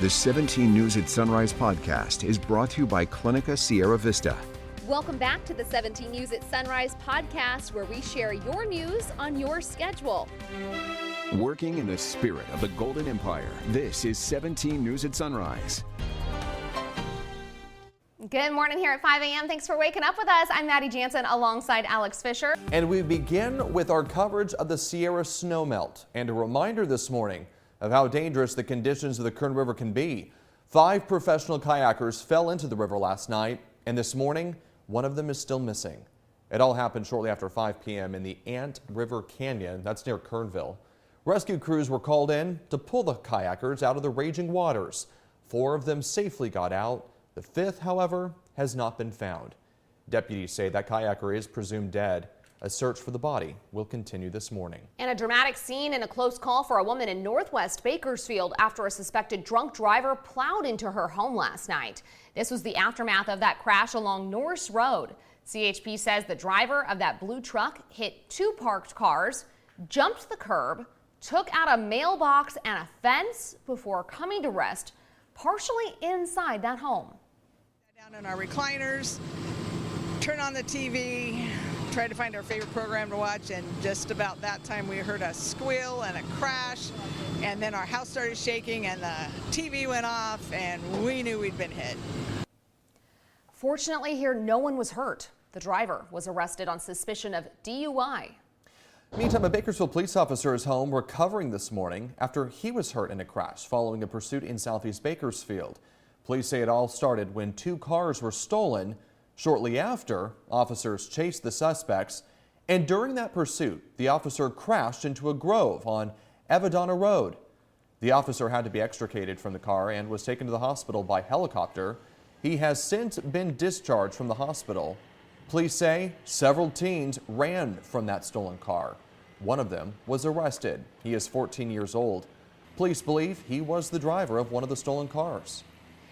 The 17 News at Sunrise podcast is brought to you by Clinica Sierra Vista. Welcome back to the 17 News at Sunrise podcast, where we share your news on your schedule. Working in the spirit of the Golden Empire, this is 17 News at Sunrise. Good morning here at 5 a.m. Thanks for waking up with us. I'm Maddie Jansen alongside Alex Fisher. And we begin with our coverage of the Sierra snowmelt and a reminder this morning of how dangerous the conditions of the Kern River can be. 5 professional kayakers fell into the river last night, and this morning, one of them is still missing. It all happened shortly after 5 p.m. in the Ant River Canyon, that's near Kernville. Rescue crews were called in to pull the kayakers out of the raging waters. 4 of them safely got out. The 5th, however, has not been found. Deputies say that kayaker is presumed dead. A search for the body will continue this morning. And a dramatic scene in a close call for a woman in northwest Bakersfield after a suspected drunk driver plowed into her home last night. This was the aftermath of that crash along Norris Road. CHP says the driver of that blue truck hit 2 parked cars, jumped the curb, took out a mailbox and a fence before coming to rest partially inside that home. Down in our recliners, turn on the TV, tried to find our favorite program to watch, and just about that time we heard a squeal and a crash, and then our house started shaking and the TV went off and we knew we'd been hit. Fortunately here, no one was hurt. The driver was arrested on suspicion of DUI. Meantime, a Bakersfield police officer is home recovering this morning after he was hurt in a crash following a pursuit in southeast Bakersfield. Police say it all started when 2 cars were stolen. Shortly after, officers chased the suspects, and during that pursuit, the officer crashed into a grove on Evadonna Road. The officer had to be extricated from the car and was taken to the hospital by helicopter. He has since been discharged from the hospital. Police say several teens ran from that stolen car. One of them was arrested. He is 14 years old. Police believe he was the driver of one of the stolen cars.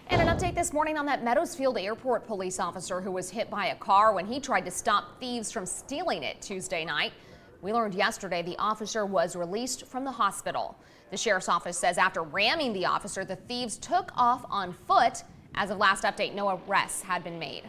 And an update this morning on that Meadowsfield Airport police officer who was hit by a car when he tried to stop thieves from stealing it Tuesday night. We learned yesterday the officer was released from the hospital. The sheriff's office says after ramming the officer, the thieves took off on foot. As of last update, no arrests had been made.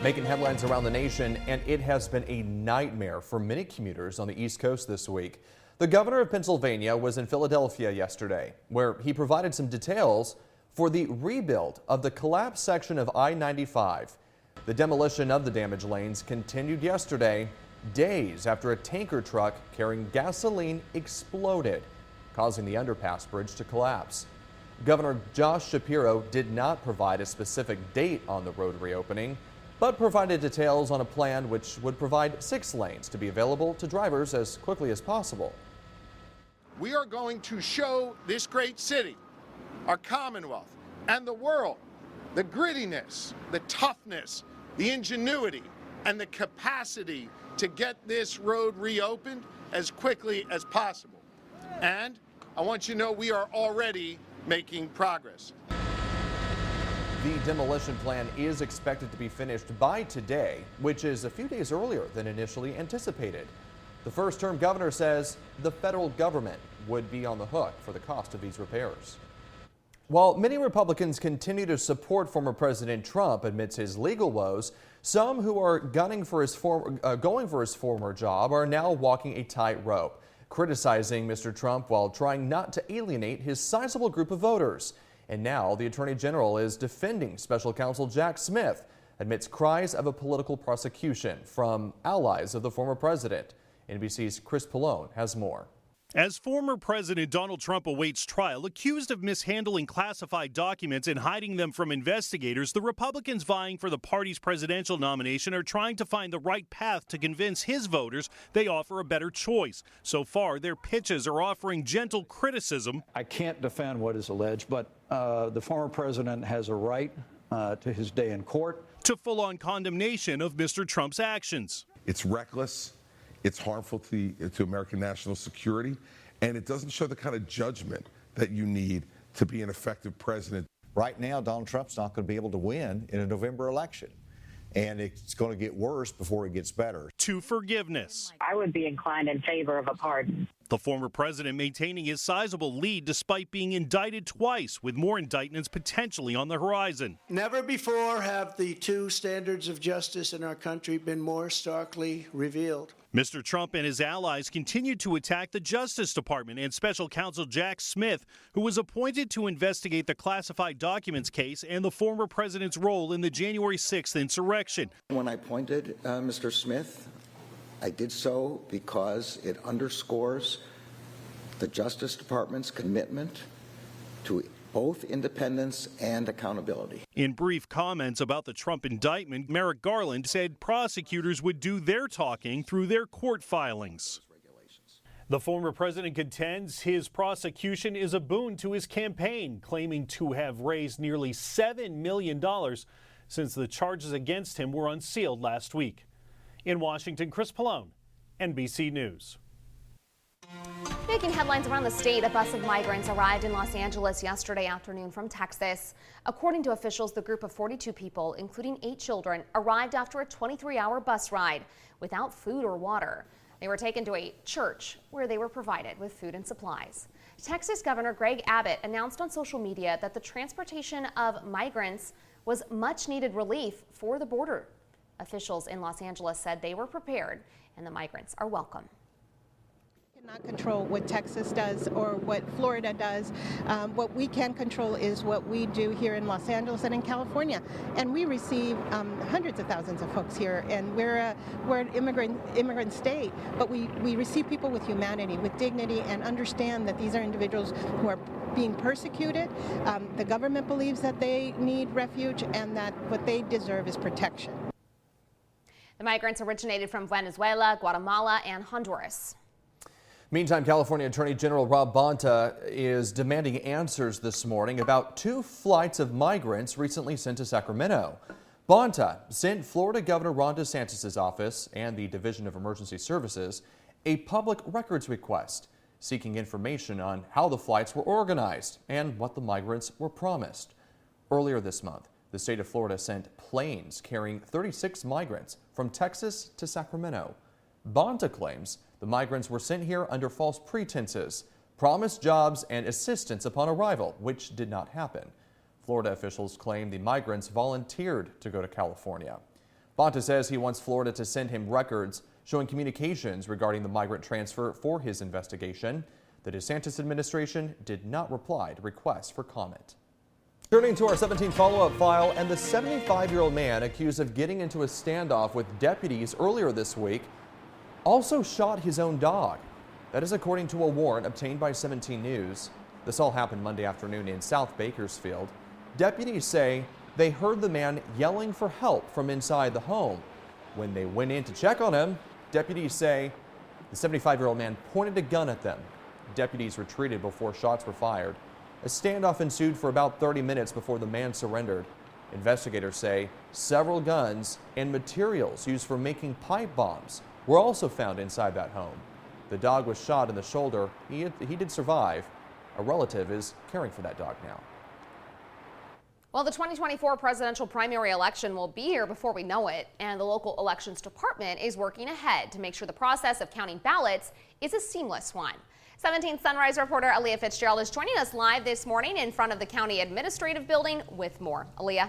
Making headlines around the nation, and it has been a nightmare for many commuters on the East Coast this week. The governor of Pennsylvania was in Philadelphia yesterday, where he provided some details for the rebuild of the collapsed section of I-95. The demolition of the damaged lanes continued yesterday, days after a tanker truck carrying gasoline exploded, causing the underpass bridge to collapse. Governor Josh Shapiro did not provide a specific date on the road reopening, but provided details on a plan which would provide 6 lanes to be available to drivers as quickly as possible. We are going to show this great city, our Commonwealth, and the world the grittiness, the toughness, the ingenuity, and the capacity to get this road reopened as quickly as possible. And I want you to know we are already making progress. The demolition plan is expected to be finished by today, which is a few days earlier than initially anticipated. The first-term governor says the federal government would be on the hook for the cost of these repairs. While many Republicans continue to support former President Trump amidst his legal woes, some who are going for his former job are now walking a tightrope, criticizing Mr. Trump while trying not to alienate his sizable group of voters. And now the Attorney General is defending Special Counsel Jack Smith amidst cries of a political prosecution from allies of the former president. NBC's Chris Pallone has more. As former President Donald Trump awaits trial, accused of mishandling classified documents and hiding them from investigators, the Republicans vying for the party's presidential nomination are trying to find the right path to convince his voters they offer a better choice. So far, their pitches are offering gentle criticism. I can't defend what is alleged, but the former president has a right to his day in court. To full-on condemnation of Mr. Trump's actions. It's reckless. It's harmful to American national security, and it doesn't show the kind of judgment that you need to be an effective president. Right now, Donald Trump's not going to be able to win in a November election, and it's going to get worse before it gets better. To forgiveness. I would be inclined in favor of a pardon. The former president maintaining his sizable lead despite being indicted twice, with more indictments potentially on the horizon. Never before have the two standards of justice in our country been more starkly revealed. Mr. Trump and his allies continued to attack the Justice Department and Special Counsel Jack Smith, who was appointed to investigate the classified documents case and the former president's role in the January 6th insurrection. When I appointed Mr. Smith, I did so because it underscores the Justice Department's commitment to both independence and accountability. In brief comments about the Trump indictment, Merrick Garland said prosecutors would do their talking through their court filings. The former president contends his prosecution is a boon to his campaign, claiming to have raised nearly $7 million since the charges against him were unsealed last week. In Washington, Chris Pallone, NBC News. Making headlines around the state, a bus of migrants arrived in Los Angeles yesterday afternoon from Texas. According to officials, the group of 42 people, including 8 children, arrived after a 23-hour bus ride without food or water. They were taken to a church where they were provided with food and supplies. Texas Governor Greg Abbott announced on social media that the transportation of migrants was much-needed relief for the border. Officials in Los Angeles said they were prepared and the migrants are welcome. Cannot control what Texas does or what Florida does. What we can control is what we do here in Los Angeles and in California. And we receive hundreds of thousands of folks here, and we're an immigrant state, but we receive people with humanity, with dignity, and understand that these are individuals who are being persecuted. The government believes that they need refuge and that what they deserve is protection. The migrants originated from Venezuela, Guatemala, and Honduras. Meantime, California Attorney General Rob Bonta is demanding answers this morning about 2 flights of migrants recently sent to Sacramento. Bonta sent Florida Governor Ron DeSantis' office and the Division of Emergency Services a public records request seeking information on how the flights were organized and what the migrants were promised. Earlier this month, the state of Florida sent planes carrying 36 migrants from Texas to Sacramento. Bonta claims the migrants were sent here under false pretenses, promised jobs and assistance upon arrival, which did not happen. Florida officials claim the migrants volunteered to go to California. Bonta says he wants Florida to send him records showing communications regarding the migrant transfer for his investigation. The DeSantis administration did not reply to requests for comment. Turning to our 17 follow-up file, and the 75-year-old man accused of getting into a standoff with deputies earlier this week also shot his own dog. That is according to a warrant obtained by 17 News. This all happened Monday afternoon in South Bakersfield. Deputies say they heard the man yelling for help from inside the home. When they went in to check on him, deputies say the 75-year-old man pointed a gun at them. Deputies retreated before shots were fired. A standoff ensued for about 30 minutes before the man surrendered. Investigators say several guns and materials used for making pipe bombs were also found inside that home. The dog was shot in the shoulder. He did survive. A relative is caring for that dog now. Well, the 2024 presidential primary election will be here before we know it, and the local elections department is working ahead to make sure the process of counting ballots is a seamless one. 17 Sunrise reporter Aaliyah Fitzgerald is joining us live this morning in front of the county administrative building with more. Aaliyah.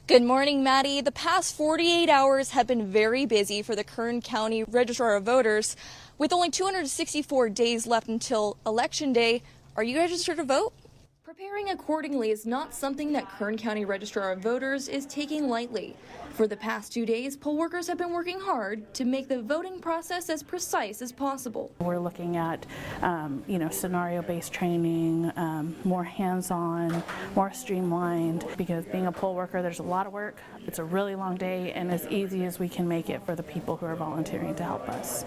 Good morning, Maddie. The past 48 hours have been very busy for the Kern County Registrar of Voters. With only 264 days left until Election Day, are you registered to vote? Preparing accordingly is not something that Kern County Registrar of Voters is taking lightly. For the past 2 days, poll workers have been working hard to make the voting process as precise as possible. We're looking at, scenario-based training, more hands-on, more streamlined, because being a poll worker, there's a lot of work. It's a really long day, and as easy as we can make it for the people who are volunteering to help us.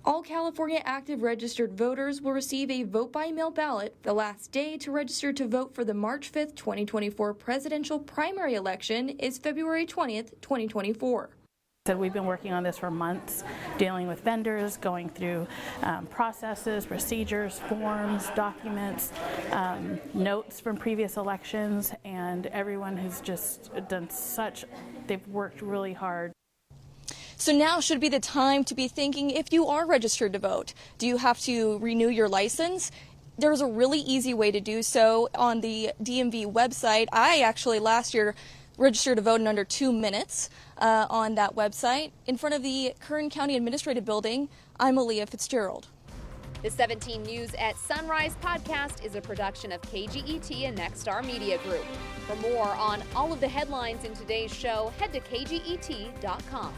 All California active registered voters will receive a vote-by-mail ballot. The last day to register to vote for the March 5th, 2024 presidential primary election is February 20th, 2024. So we've been working on this for months, dealing with vendors, going through processes, procedures, forms, documents, notes from previous elections, and everyone has just done they've worked really hard. So now should be the time to be thinking if you are registered to vote. Do you have to renew your license? There's a really easy way to do so on the DMV website. I actually last year registered to vote in under 2 minutes on that website. In front of the Kern County Administrative Building, I'm Aaliyah Fitzgerald. The 17 News at Sunrise podcast is a production of KGET and Nexstar Media Group. For more on all of the headlines in today's show, head to kget.com.